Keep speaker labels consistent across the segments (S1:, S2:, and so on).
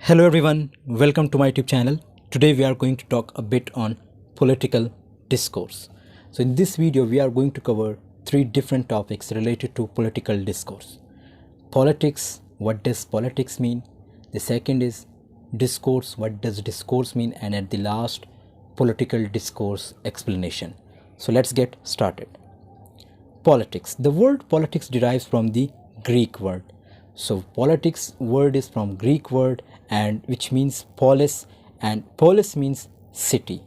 S1: Hello everyone, welcome to my YouTube channel. Today we are going to talk a bit on political discourse. So in this video we are going to cover three different topics related to political discourse. Politics, what does politics mean? The second is discourse, what does discourse mean? And at the last, political discourse explanation. So let's get started. Politics. The word politics derives from the Greek word. So politics word is from Greek word and which means polis, and polis means city.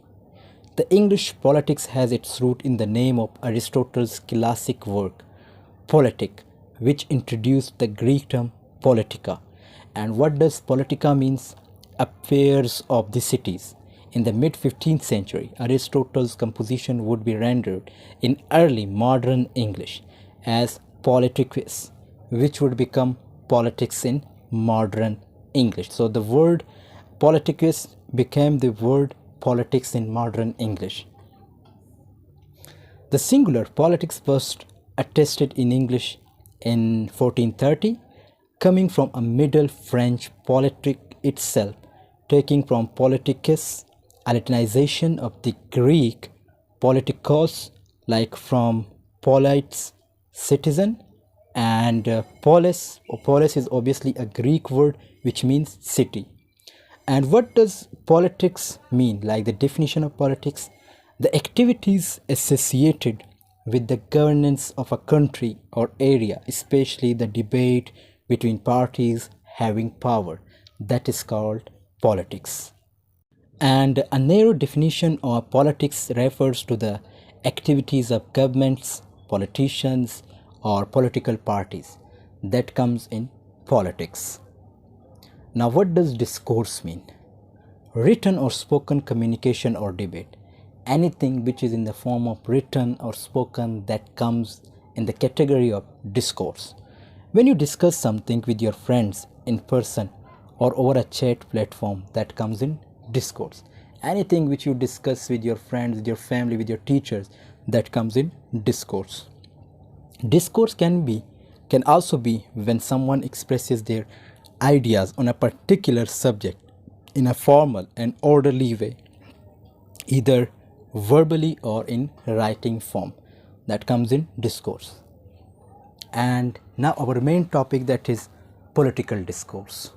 S1: The English politics has its root in the name of Aristotle's classic work Politic, which introduced the Greek term politica. And what does politica means? Affairs of the cities. In the mid 15th century, Aristotle's composition would be rendered in early modern English as politicus, which would become politics in modern English. So the word politicus became the word politics in modern English. The singular politics first attested in English in 1430, coming from a Middle French politique itself, taking from politicus a Latinization of the Greek politikos, like from polites, citizen, and polis is obviously a Greek word which means city. And what does politics mean? Like the definition of politics, the activities associated with the governance of a country or area, especially the debate between parties having power, that is called politics. And a narrow definition of politics refers to the activities of governments, politicians, or political parties that comes in politics. Now, what does discourse mean? Written or spoken communication or debate. Anything which is in the form of written or spoken that comes in the category of discourse. When you discuss something with your friends in person or over a chat platform, that comes in discourse. Anything which you discuss with your friends, with your family, with your teachers, that comes in discourse. Discourse can also be when someone expresses their ideas on a particular subject in a formal and orderly way, either verbally or in writing form, that comes in discourse. And now our main topic, that is political discourse.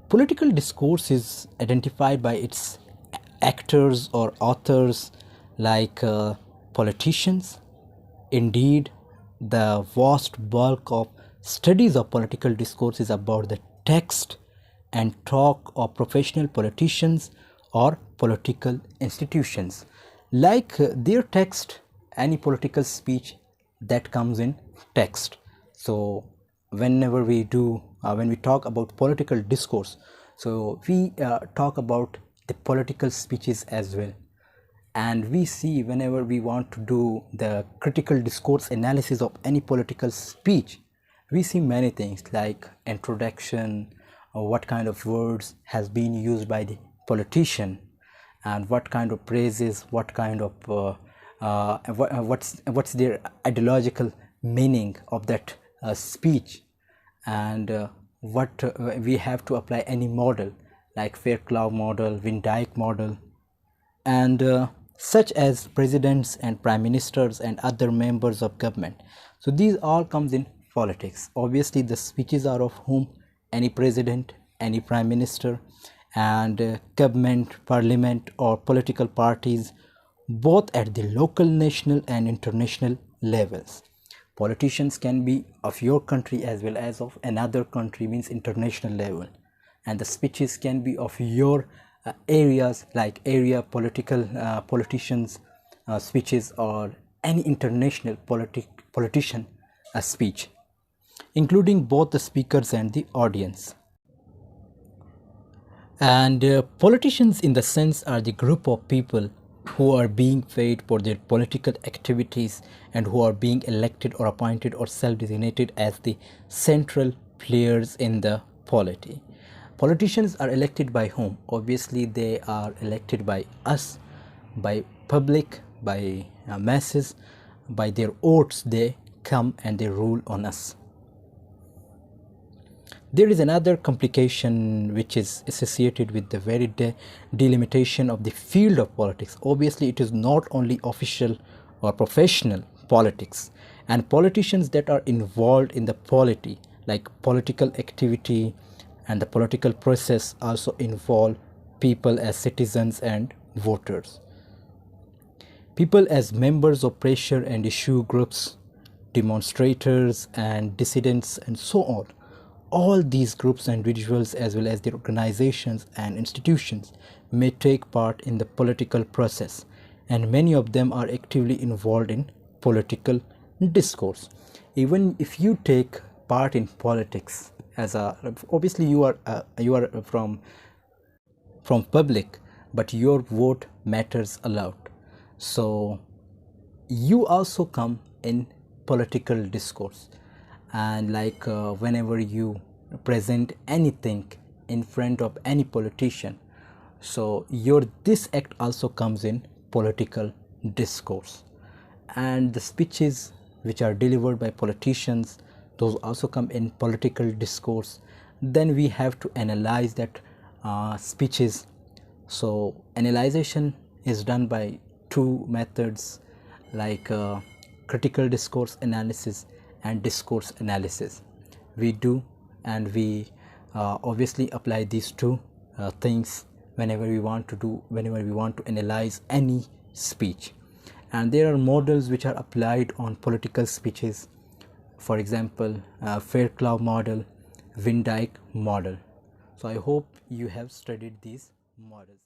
S1: Political discourse is identified by its actors or authors like politicians. Indeed, the vast bulk of studies of political discourse is about the text and talk of professional politicians or political institutions. Like their text, any political speech, that comes in text. So whenever we when we talk about political discourse, so we talk about the political speeches as well. And we see, whenever we want to do the critical discourse analysis of any political speech, we see many things like introduction, or what kind of words has been used by the politician, and what kind of praises, what kind of what's their ideological meaning of that speech, and what we have to apply any model like Fairclough model, Van Dyke model, and such as presidents and prime ministers and other members of government. So these all comes in politics. Obviously the speeches are of whom? Any president, any prime minister, and government, parliament, or political parties, both at the local, national, and international levels. Politicians can be of your country as well as of another country, means international level, and the speeches can be of your areas, like area politicians speeches, or any international politician speech, including both the speakers and the audience. And politicians in the sense are the group of people who are being paid for their political activities and who are being elected or appointed or self-designated as the central players in the polity. Politicians are elected by whom? Obviously they are elected by us, by public, by masses, by their votes. They come and they rule on us. There is another complication which is associated with the very delimitation of the field of politics. Obviously, it is not only official or professional politics, and politicians that are involved in the polity, like political activity and the political process, also involve people as citizens and voters. People as members of pressure and issue groups, demonstrators and dissidents and so on. All these groups and individuals, as well as their organizations and institutions, may take part in the political process, and many of them are actively involved in political discourse. Even if you take part in politics as a, obviously you are from public, but your vote matters a lot. So you also come in political discourse, and like whenever you present anything in front of any politician, so your this act also comes in political discourse. And the speeches which are delivered by politicians, those also come in political discourse. Then we have to analyze that speeches. So analyzation is done by two methods, like critical discourse analysis and discourse analysis. We do, and we obviously apply these two things whenever we want to analyze any speech. And there are models which are applied on political speeches. For example, Fairclough model, Van Dyke model. So I hope you have studied these models.